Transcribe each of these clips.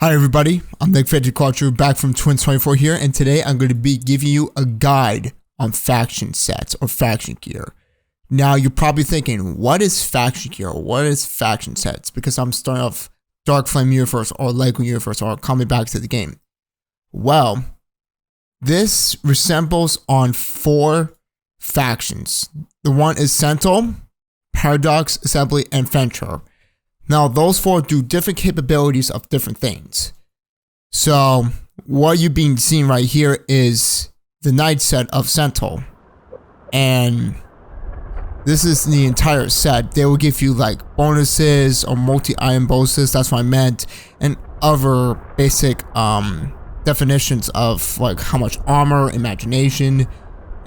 Hi everybody, I'm Ventiquattro back from Twins24 here, and today I'm going to be giving you a guide on faction sets or faction gear. Now you're probably thinking, what is faction gear or what is faction sets? Because I'm starting off Darkflame universe or Lego universe or coming back to the game. Well, this resembles on 4 factions. The one is Sentinel, Paradox, Assembly, and Ventra. Now, those 4 do different capabilities of different things. So, what you've been seeing right here is the Knight set of Sentinel. And this is the entire set. They will give you like bonuses or multi-item bonuses, that's what I meant, and other basic definitions of like how much armor, imagination,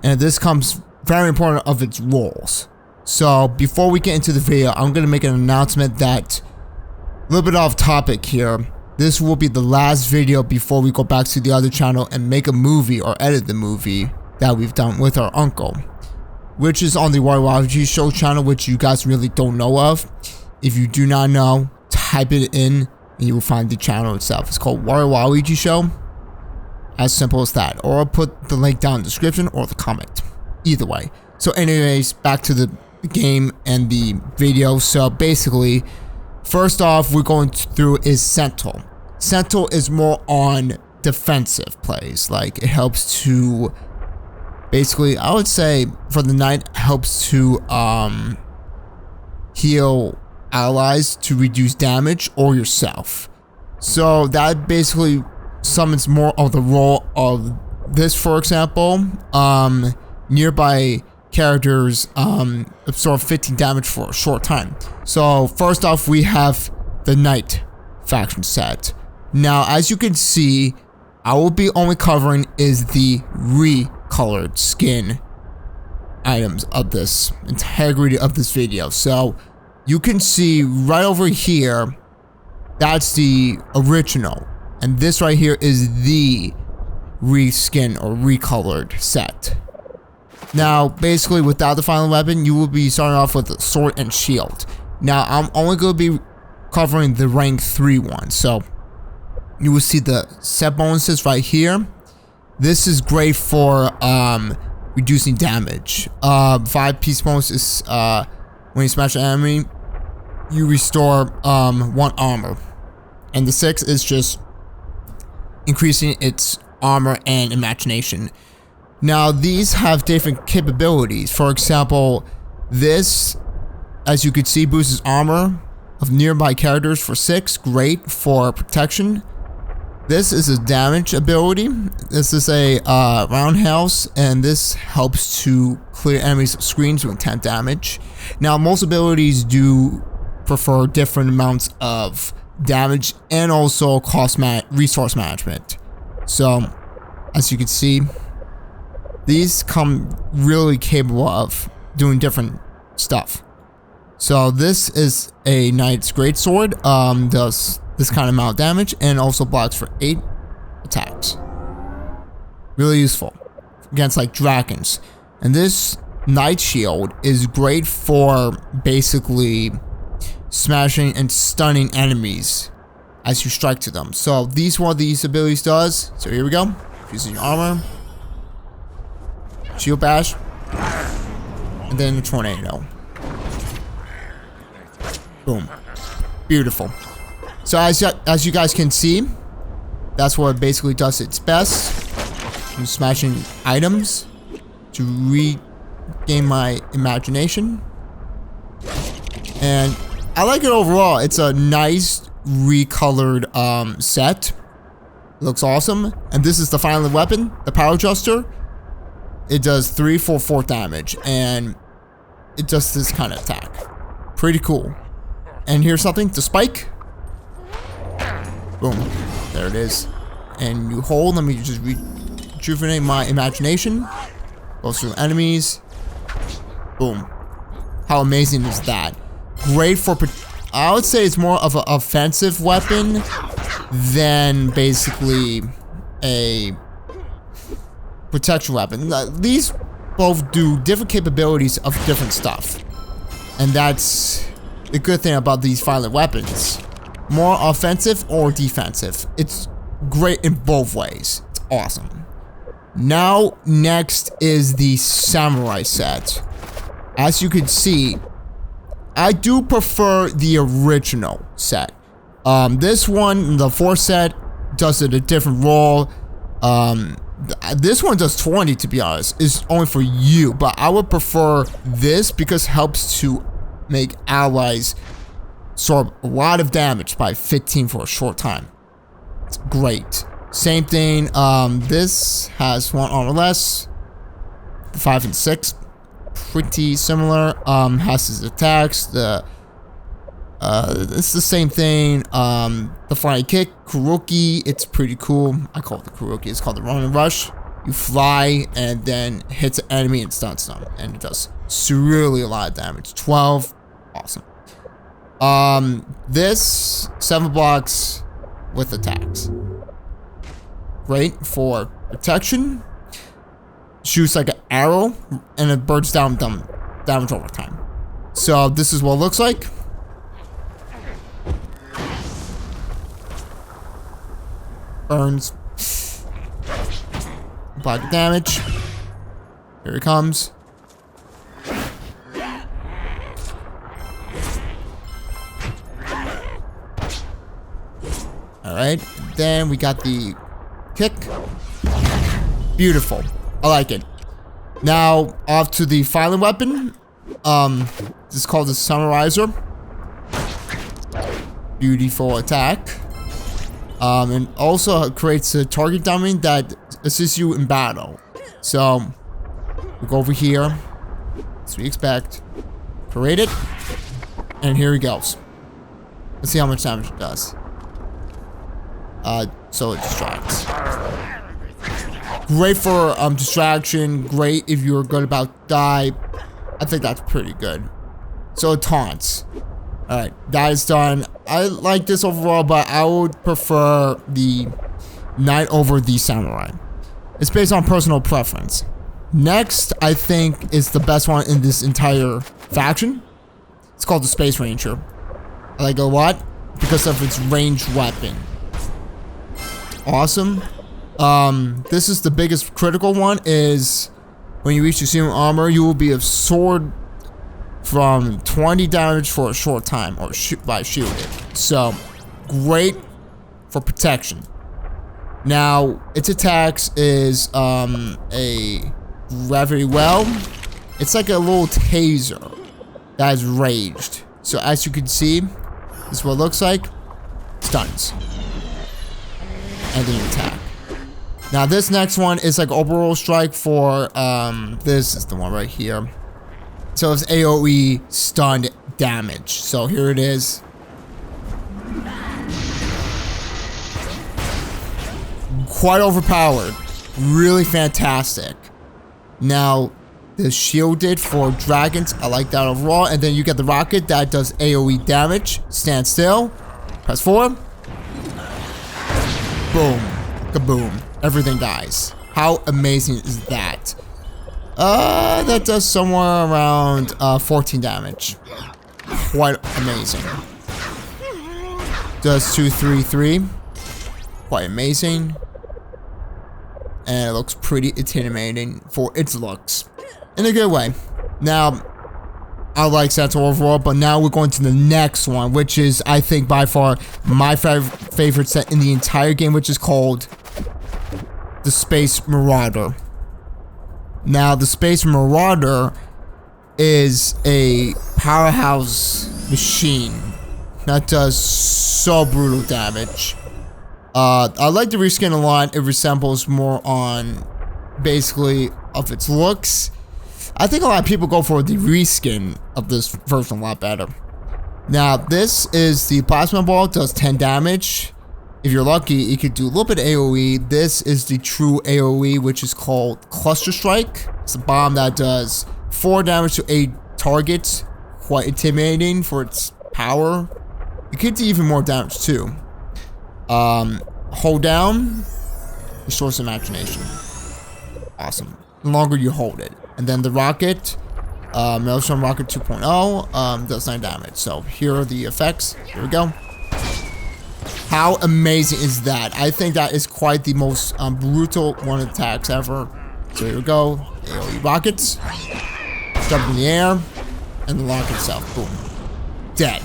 and this comes very important of its roles. So before we get into the video, I'm going to make an announcement that, a little bit off topic here, this will be the last video before we go back to the other channel and make a movie or edit the movie that we've done with our uncle, which is on the Marauder show channel, which you guys really don't know of. If you do not know, type it in and you will find the channel itself. It's called Marauder show. As simple as that. Or I'll put the link down in the description or the comment. Either way. So anyways, back to the game and the video. So basically, first off, we're going through is Sentinel. Sentinel is more on defensive plays. Like, it helps to basically, I would say for the Knight, helps to heal allies to reduce damage or yourself. So that basically summons more of the role of this. For example, nearby characters absorb 15 damage for a short time. So first off, we have the Knight faction set. Now, as you can see, I will be only covering is the recolored skin items of this integrity of this video. So you can see right over here, that's the original, and this right here is the reskin or recolored set. Now, basically, without the final weapon, you will be starting off with a sword and shield. Now, I'm only going to be covering the rank 3 one. So, you will see the set bonuses right here. This is great for reducing damage. 5-piece bonus is when you smash an enemy, you restore 1 armor. And the 6 is just increasing its armor and imagination. Now, these have different capabilities. For example, this, as you can see, boosts armor of nearby characters for 6. Great for protection. This is a damage ability. This is a roundhouse, and this helps to clear enemies' screens with 10 damage. Now, most abilities do prefer different amounts of damage and also resource management. So, as you can see, these come really capable of doing different stuff. So this is a Knight's Greatsword, does this kind of amount of damage and also blocks for 8 attacks. Really useful against like dragons. And this Knight Shield is great for basically smashing and stunning enemies as you strike to them. So these what these abilities does. So here we go. Using your armor. Shield bash, and then the tornado. Boom. Beautiful. So as you guys can see, that's what it basically does its best. I'm smashing items to regain my imagination. And I like it overall. It's a nice recolored set. It looks awesome. And this is the final weapon, the Power Adjuster. It does 3 for 4 damage, and it does this kind of attack. Pretty cool. And here's something, the spike. Boom. There it is. And you hold, let me just rejuvenate my imagination. Goes through enemies. Boom. How amazing is that? Great for, I would say it's more of an offensive weapon than basically a protection weapon. These both do different capabilities of different stuff, and that's the good thing about these violent weapons. more offensive or defensive. It's great in both ways. It's awesome. Now, next is the samurai set. As you can see, I do prefer the original set. This one, the 4th set, does it a different role. This one does 20, to be honest. It's only for you, but I would prefer this because it helps to make allies absorb a lot of damage by 15 for a short time. It's great. Same thing, this has 1 armor less. The 5 and 6, pretty similar. Has his attacks. It's the same thing. The flying kick, Kuroki, it's pretty cool. I call it the Kuroki. It's called the Ronin Rush. You fly and then hits an enemy and stuns them, and it does really a lot of damage. 12, awesome. This 7 blocks with attacks. Great for protection. Shoots like an arrow, and it burns down damage over time. So this is what it looks like. Burns. Block damage. Here it comes. Alright. Then we got the kick. Beautiful. I like it. Now, off to the final weapon. This is called the Summarizer. Beautiful attack. And also creates a target dummy that assists you in battle. So, we go over here, as we expect, create it, and here he goes. Let's see how much damage it does. So it distracts. Great for distraction, great if you're good about die. I think that's pretty good. So it taunts. Alright, that is done. I like this overall, but I would prefer the knight over the samurai. It's based on personal preference. Next, I think, is the best one in this entire faction. It's called the Space Ranger. I like it a lot because of its ranged weapon. Awesome. This is the biggest critical one, is when you reach your supreme armor, you will be absorbed from 20 damage for a short time, or by shielded. So, great for protection. Now, its attacks is a gravity well. It's like a little taser that is raged. So as you can see, this is what it looks like. Stuns. And then you attack. Now this next one is like overall strike for this is the one right here. So it's AoE stunned damage. So here it is. Quite overpowered. Really fantastic. Now, the shielded for dragons, I like that overall. And then you get the rocket that does AoE damage. Stand still. Press forward. Boom. Kaboom. Everything dies. How amazing is that? That does somewhere around 14 damage. Quite amazing. Does 2, 3, 3. Quite amazing. And it looks pretty intimidating for its looks. In a good way. Now, I like Sentinel overall, but now we're going to the next one, which is, I think, by far my favorite set in the entire game, which is called the Space Marauder. Now, the Space Marauder is a powerhouse machine that does so brutal damage. I like the reskin a lot. It resembles more on basically of its looks. I think a lot of people go for the reskin of this version a lot better. Now, this is the plasma ball, does 10 damage. If you're lucky, you could do a little bit of AoE. This is the true AoE, which is called Cluster Strike. It's a bomb that does 4 damage to 8 targets. Quite intimidating for its power. You could do even more damage too. Hold down, restores imagination. Awesome. The longer you hold it. And then the rocket, Maelstrom Rocket 2.0, does 9 damage. So here are the effects. Here we go. How amazing is that? I think that is quite the most brutal one of the attacks ever. So here we go. AoE rockets. Jump in the air. And the lock itself. Boom. Dead.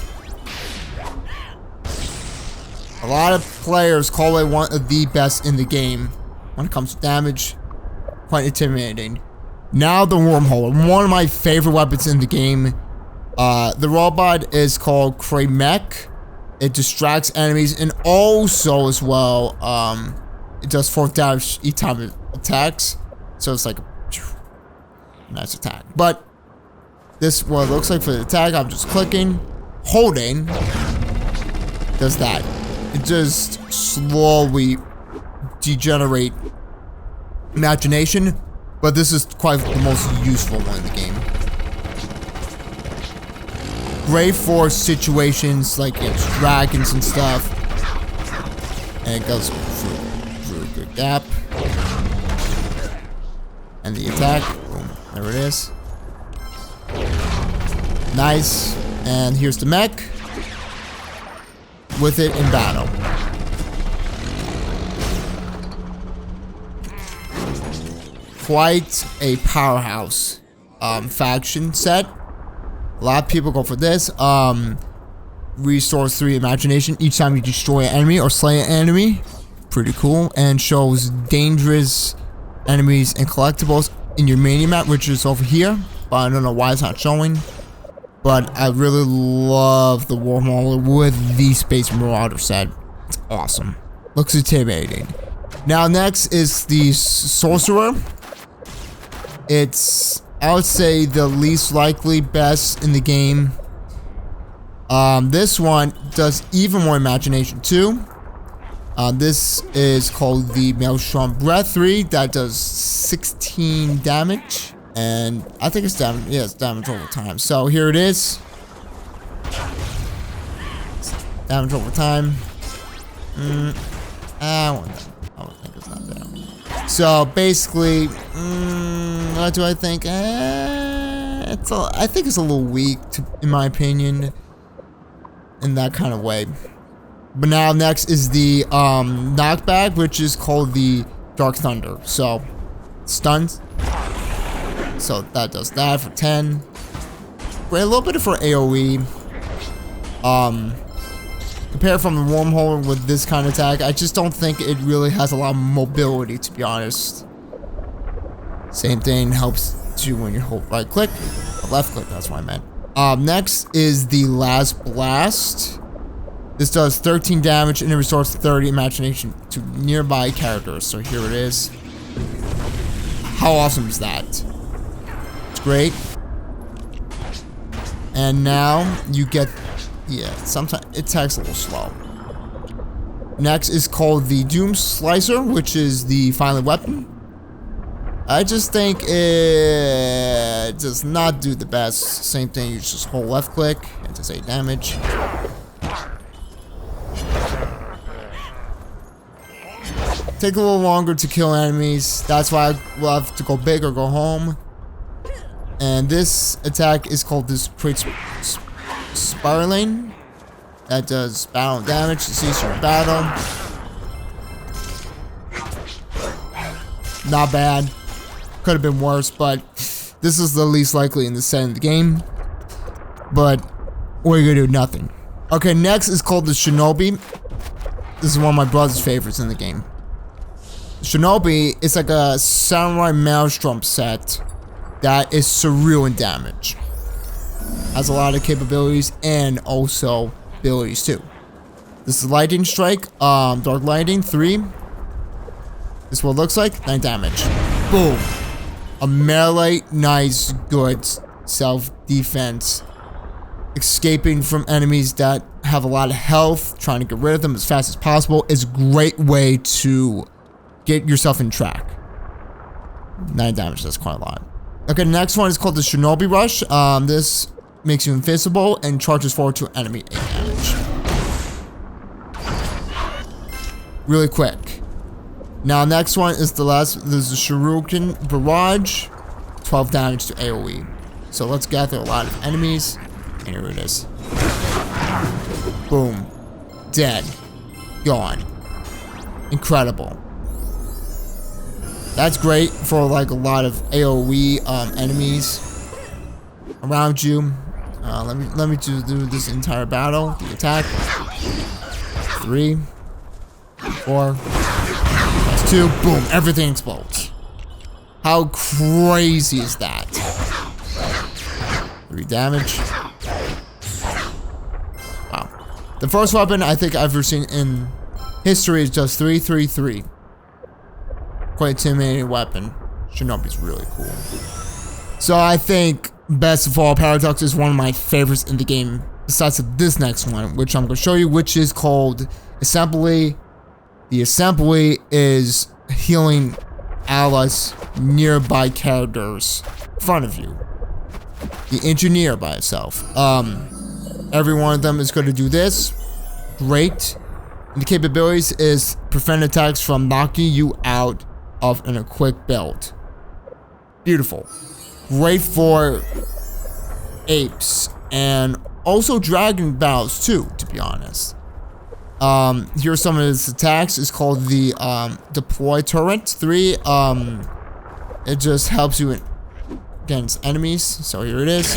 A lot of players call it one of the best in the game when it comes to damage. Quite intimidating. Now the wormhole. One of my favorite weapons in the game. The robot is called Kramek. It distracts enemies and also as well, it does 4 damage each time it attacks. So it's like a nice attack. But this what it looks like for the attack. I'm just clicking, holding, does that. It just slowly degenerate imagination, but this is quite the most useful one in the game. Great for situations like against dragons and stuff. And it goes through a good gap. And the attack. Boom. There it is. Nice. And here's the mech. With it in battle. Quite a powerhouse faction set. A lot of people go for this. Restores 3 imagination each time you destroy an enemy or slay an enemy. Pretty cool. And shows dangerous enemies and collectibles in your mini map, which is over here. But I don't know why it's not showing. But I really love the wormhole with the Space Marauder set. It's awesome. Looks intimidating. Now next is the Sorcerer. It's, I would say, the least likely best in the game. This one does even more imagination too. This is called the Maelstrom Breath 3 that does 16 damage. And I think it's damage, yeah, it's damage over time. So here it is. Damage over time. I don't think it's not bad. So basically, what do I think? I think it's a little weak, in my opinion, in that kind of way. But now next is the knockback, which is called the Dark Thunder. So stuns. So that does that for 10. Great, a little bit for AoE. Compared from the wormhole with this kind of attack, I just don't think it really has a lot of mobility, to be honest. Same thing helps you when you hold right click, or left click, that's what I meant. Next is the Last Blast. This does 13 damage and it restores 30 imagination to nearby characters. So here it is. How awesome is that? It's great. And now you get, yeah, sometimes it attacks a little slow. Next is called the Doom Slicer, which is the final weapon. I just think it does not do the best. Same thing, you just hold left click and does 8 damage. Take a little longer to kill enemies. That's why I love to go big or go home. And this attack is called this Spiraling. That does battle damage to cease your battle. Not bad. Could have been worse, but this is the least likely in the set of the game. But what are you gonna do? Nothing. Okay, next is called the Shinobi. This is one of my brother's favorites in the game. Shinobi is like a Samurai Maelstrom set that is surreal in damage. Has a lot of capabilities and also abilities too. This is Lightning Strike, Dark Lightning 3. This is what it looks like, 9 damage. Boom. A melee, nice, good self-defense. Escaping from enemies that have a lot of health, trying to get rid of them as fast as possible is a great way to get yourself in track. 9 damage, that's quite a lot. Okay, the next one is called the Shinobi Rush. This makes you invisible and charges forward to an enemy 8 damage. Really quick. Now, next one is the last. There's the Shuriken Barrage. 12 damage to AoE. So let's gather a lot of enemies. And here it is. Boom. Dead. gone. Incredible. That's great for like a lot of AoE enemies around you. Let me just do this entire battle. The attack. 3, 4, that's 2. Boom! Everything explodes. How crazy is that? 3 damage. Wow. The first weapon I think I've ever seen in history is just 333. Quite intimidating weapon. Shinobi's really cool. So I think Best of All Paradox is one of my favorites in the game, besides this next one, which I'm going to show you, which is called Assembly. The Assembly is healing allies nearby characters in front of you. The Engineer by itself. Every one of them is going to do this. Great. And the capabilities is prevent attacks from knocking you out of in a quick build. Beautiful. Great for apes and also dragon battles too, to be honest. Here are some of its attacks. It's called the deploy turret 3. It just helps you against enemies. So here it is.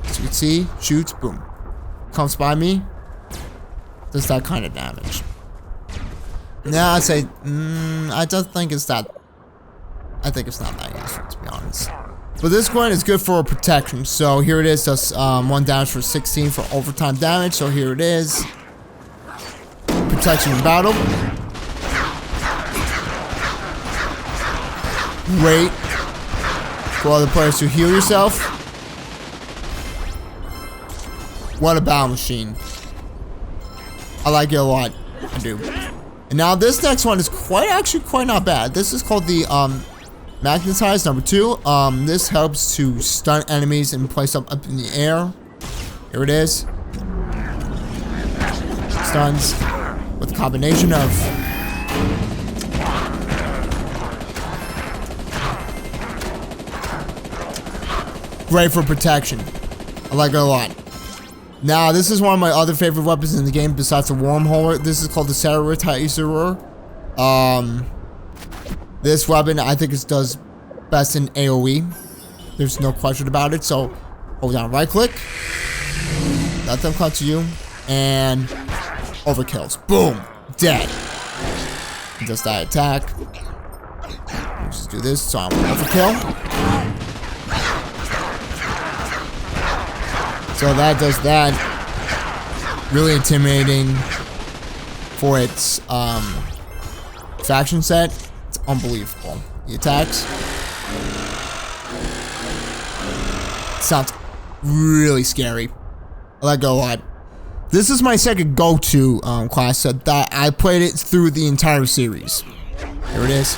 As you can see, shoots, boom. Comes by me, does that kind of damage. Now I'd say, I don't think it's that. I think it's not that useful, to be honest. But this one is good for protection. So here it is, does 1 damage for 16 for overtime damage. So here it is. Protection in battle. Great for other players to heal yourself. What a battle machine. I like it a lot. I do. And now this next one is actually quite not bad. This is called the Magnetize number 2. This helps to stun enemies and place them up in the air. Here it is. Stuns with a combination of great for protection. I like it a lot. Now, this is one of my other favorite weapons in the game besides the wormhole. This is called the Saratizer. This weapon, I think it does best in AoE. There's no question about it. So, hold down right click. Let them cut to you. And overkills. Boom. Dead. And does that attack. Let's just do this. So, I'm overkill. So that does that. Really intimidating for its faction set. It's unbelievable. The attacks sounds really scary. I like it a lot. This is my second go-to class set that I played it through the entire series. Here it is.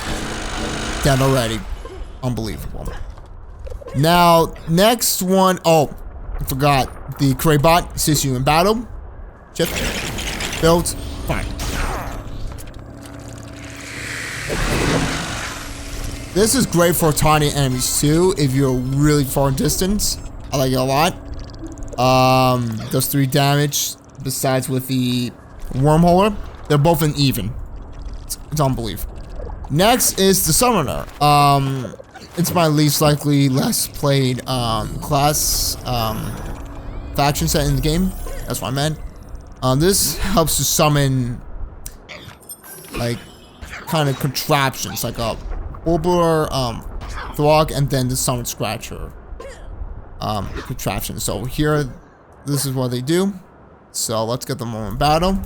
Dead already. Unbelievable. Now, next one. Oh, I forgot. The Kraybot assists you in battle. Chip. Build. Fine. This is great for taunting enemies too if you're really far distance. I like it a lot. Does 3 damage besides with the wormhole. They're both an even. It's unbelievable. Next is the Summoner. It's my least likely, less played class faction set in the game. That's what I meant. This helps to summon like kind of contraptions, like a Bulbur, Throg, and then the Summon Scratcher contraption. So here, this is what they do. So let's get them all in battle.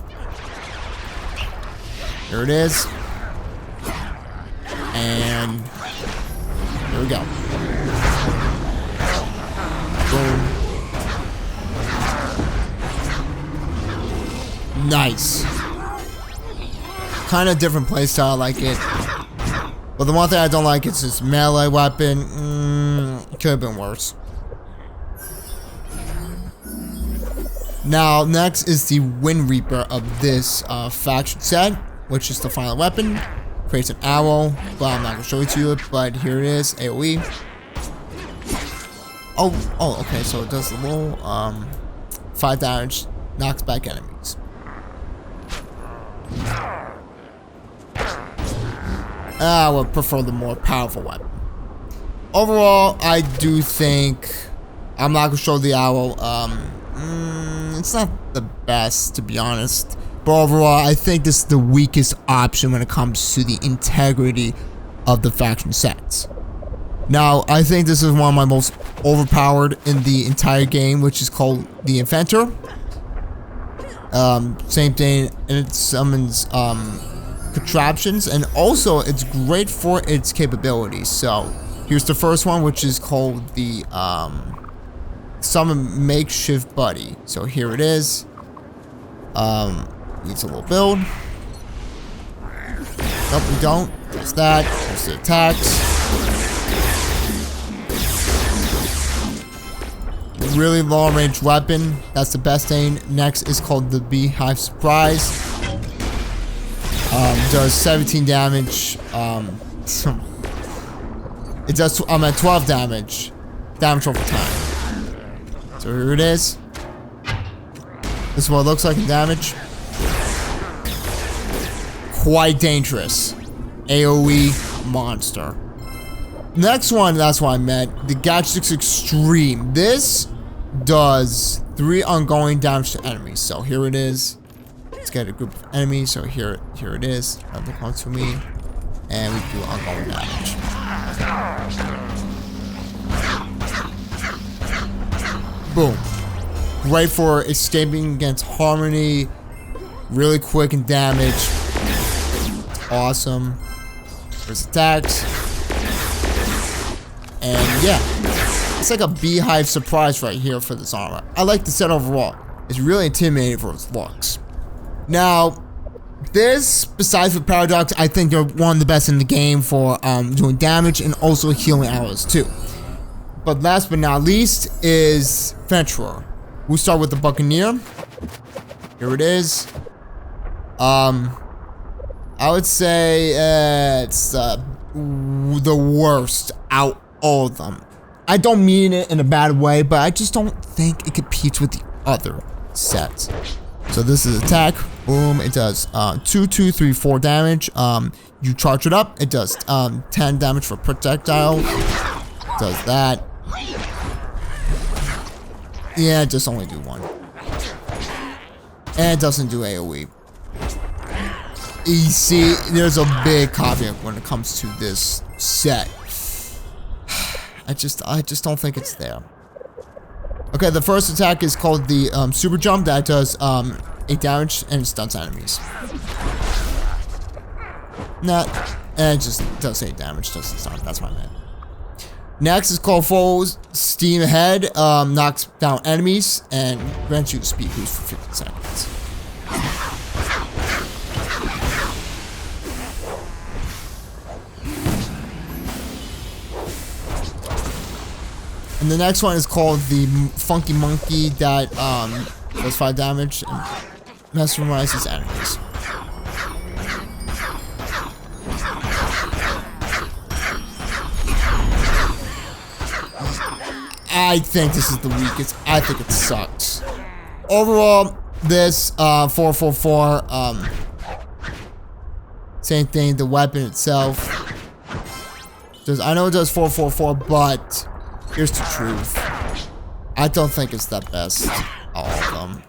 Here it is. And here we go. Boom. Nice. Kind of different playstyle, I like it. But the one thing I don't like is this melee weapon. Could have been worse. Now, next is the Wind Reaper of this faction set, which is the final weapon. Creates an arrow, but I'm not going to show it to you, but here it is, AoE. Oh, okay, so it does a little 5 damage, knocks back enemies. I would prefer the more powerful weapon. Overall, I do think I'm not gonna show the owl. It's not the best, to be honest. But overall, I think this is the weakest option when it comes to the integrity of the faction sets. Now, I think this is one of my most overpowered in the entire game, which is called the Ventra. Same thing, and it summons contraptions, and also it's great for its capabilities. So here's the first one, which is called the summon makeshift buddy. So here it is. Needs a little build. Nope, we don't. There's that. There's the attacks. Really long range weapon. That's the best thing. Next is called the Beehive Surprise. Does 17 damage. It does. I'm at 12 damage. Damage over time. So here it is. This is what it looks like in damage. Quite dangerous. AoE monster. Next one, that's what I meant. The Gadgetix Extreme. This does 3 ongoing damage to enemies. So here it is. Let's get a group of enemies. So here it is. Another one to me. And we do ongoing damage. Boom. Great for escaping against Harmony. Really quick in damage. Awesome. There's attacks. And yeah. It's like a Beehive Surprise right here for this armor. I like the set overall. It's really intimidating for its looks. Now, this, besides for Paradox, I think they're one of the best in the game for doing damage and also healing arrows too. But last but not least is Ventra. We'll start with the Buccaneer. Here it is. I would say it's the worst out all of them. I don't mean it in a bad way, but I just don't think it competes with the other sets. So this is attack. Boom. It does 2, 2, 3, 4 damage. You charge it up. It does 10 damage for projectile. It does that. Yeah, it just only do 1. And it doesn't do AoE. You see, there's a big caveat when it comes to this set. I just don't think it's there. Okay, the first attack is called the super jump. That does 8 damage and it stuns enemies. And it just does 8 damage, doesn't stun. That's what I meant. Next is called full steam ahead. Knocks down enemies and grants you a speed boost for 15 seconds. And the next one is called the Funky Monkey that does 5 damage and mesmerizes enemies. I think this is the weakest. I think it sucks. Overall, this 444, same thing, the weapon itself. I know it does 444, but here's the truth. I don't think it's the best of all of them.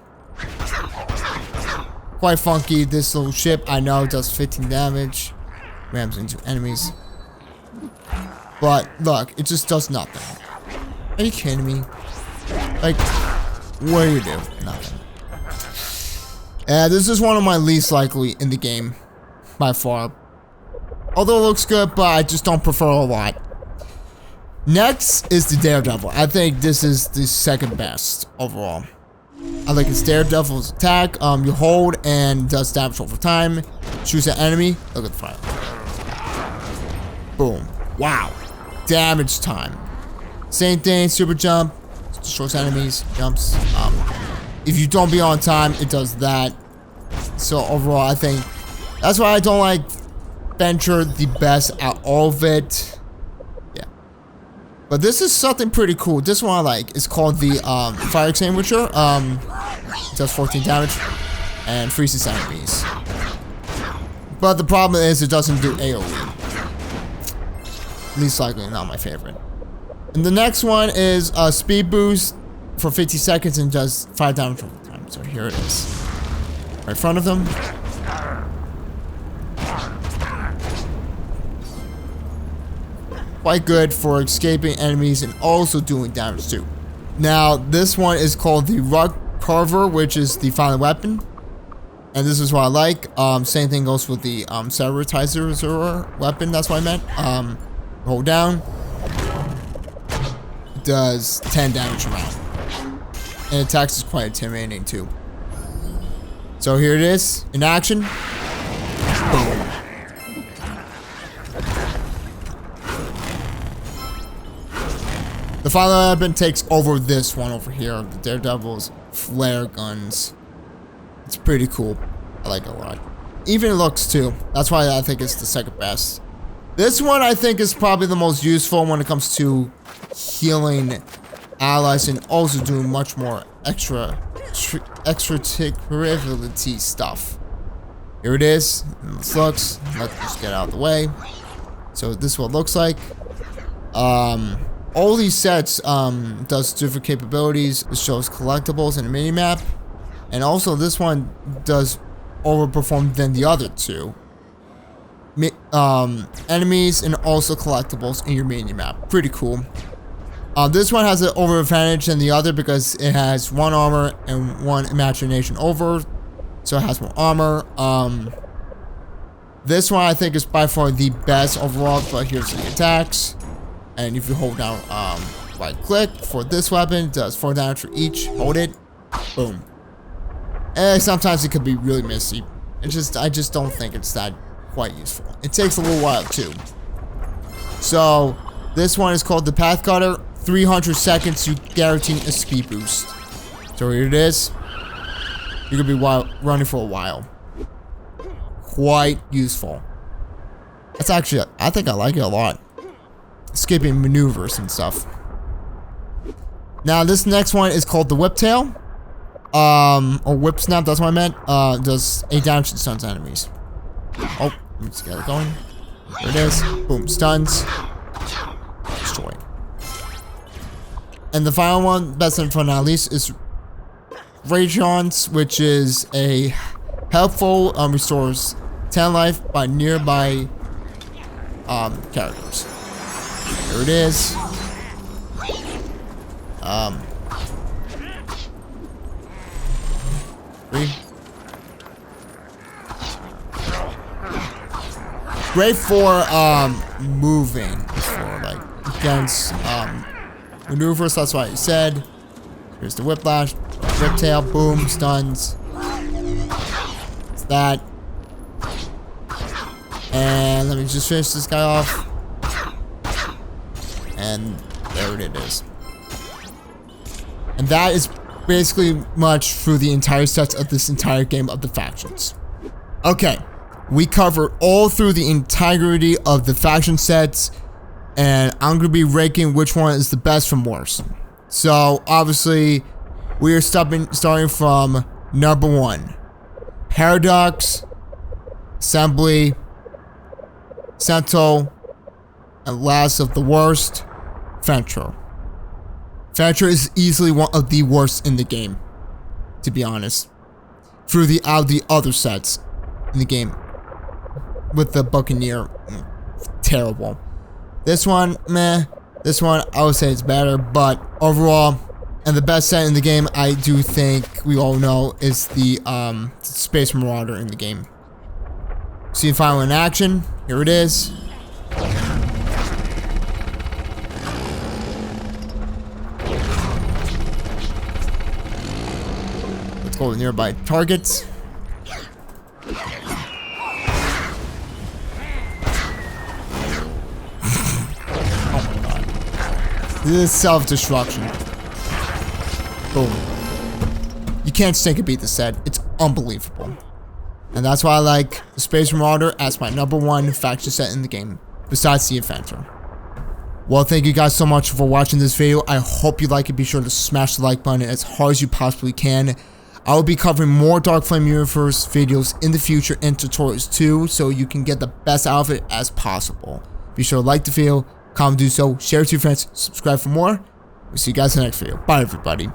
Quite funky. This little ship, I know, does 15 damage. Rams into enemies. But look, it just does nothing. Are you kidding me? Like, what do you do? Nothing. This is one of my least likely in the game. By far. Although it looks good, but I just don't prefer a lot. Next is the Daredevil. I think this is the second best overall. I like its Daredevil's attack. You hold and does damage over time. Shoots an enemy. Look at the fire. Boom. Wow. Damage time. Same thing. Super jump. Destroys enemies. Jumps. If you don't be on time, it does that. So overall, I think that's why I don't like Ventra the best out all of it. Yeah. But this is something pretty cool. This one I like. It's called the Fire Extinguisher. It does 14 damage and freezes enemies. But the problem is it doesn't do AoE. least likely not my favorite. And the next one is a speed boost for 50 seconds and does 5 damage over time. So here it is. Right in front of them. Quite good for escaping enemies and also doing damage too. Now, this one is called the Rug Carver, which is the final weapon. And this is what I like. Same thing goes with the Sabotizer weapon, that's what I meant. Hold down. It does 10 damage a round. And attacks is quite intimidating too. So here it is, in action. Boom. The final weapon takes over this one over here, the Daredevil's flare guns. It's pretty cool. I like it a lot. Even looks too. That's why I think it's the second best. This one I think is probably the most useful when it comes to healing allies and also doing much more extra-ability stuff. Here it is. And this looks. Let's just get out of the way. So this is what it looks like. All these sets does different capabilities. It shows collectibles and a mini-map. And also this one does overperform than the other two. Enemies and also collectibles in your mini-map. Pretty cool. This one has an over advantage than the other because it has 1 armor and 1 imagination over. So it has more armor. This one I think is by far the best overall, but here's the attacks. And if you hold down right click for this weapon, it does 4 damage for each. Hold it. Boom. And sometimes it could be really messy. I just don't think it's that quite useful. It takes a little while too. So this one is called the Path Cutter. 300 seconds to guarantee a speed boost. So here it is. You could be running for a while. Quite useful. That's actually, I think I like it a lot. Skipping maneuvers and stuff. Now this next one is called the Whiptail. Or Whip Snap, that's what I meant. Does 8 damage to stuns enemies. Oh, let's get it going. There it is. Boom, stuns. Destroy. And the final one, best and not least, is Rayjon's, which is a helpful restores 10 life by nearby characters. There it is. Great for moving, for like against maneuvers. That's what I said. Here's the whiplash, whiptail, boom, stuns. It's that. And let me just finish this guy off. And there it is. And that is basically much through the entire sets of this entire game of the factions. Okay, we covered all through the entirety of the faction sets, and I'm going to be ranking which one is the best from worst. So obviously, we are starting from number 1. Paradox, Assembly, Sentinel, and last of the worst, Ventra. Ventra is easily one of the worst in the game, to be honest. Through the other sets in the game, with the Buccaneer, terrible. This one, meh. This one, I would say it's better, but overall, and the best set in the game, I do think we all know, is the Space Marauder in the game. See the final in action. Here it is. Let's go to nearby targets. Oh my god. This is self-destruction. Boom. You can't stink a beat this set. It's unbelievable. And that's why I like the Space Marauder as my number 1 faction set in the game, besides the Ventra. Well, thank you guys so much for watching this video. I hope you like it. Be sure to smash the like button as hard as you possibly can. I will be covering more Darkflame Universe videos in the future and tutorials too, so you can get the best out of it as possible. Be sure to like the video, comment, do so, share it to your friends, subscribe for more. We'll see you guys in the next video. Bye, everybody.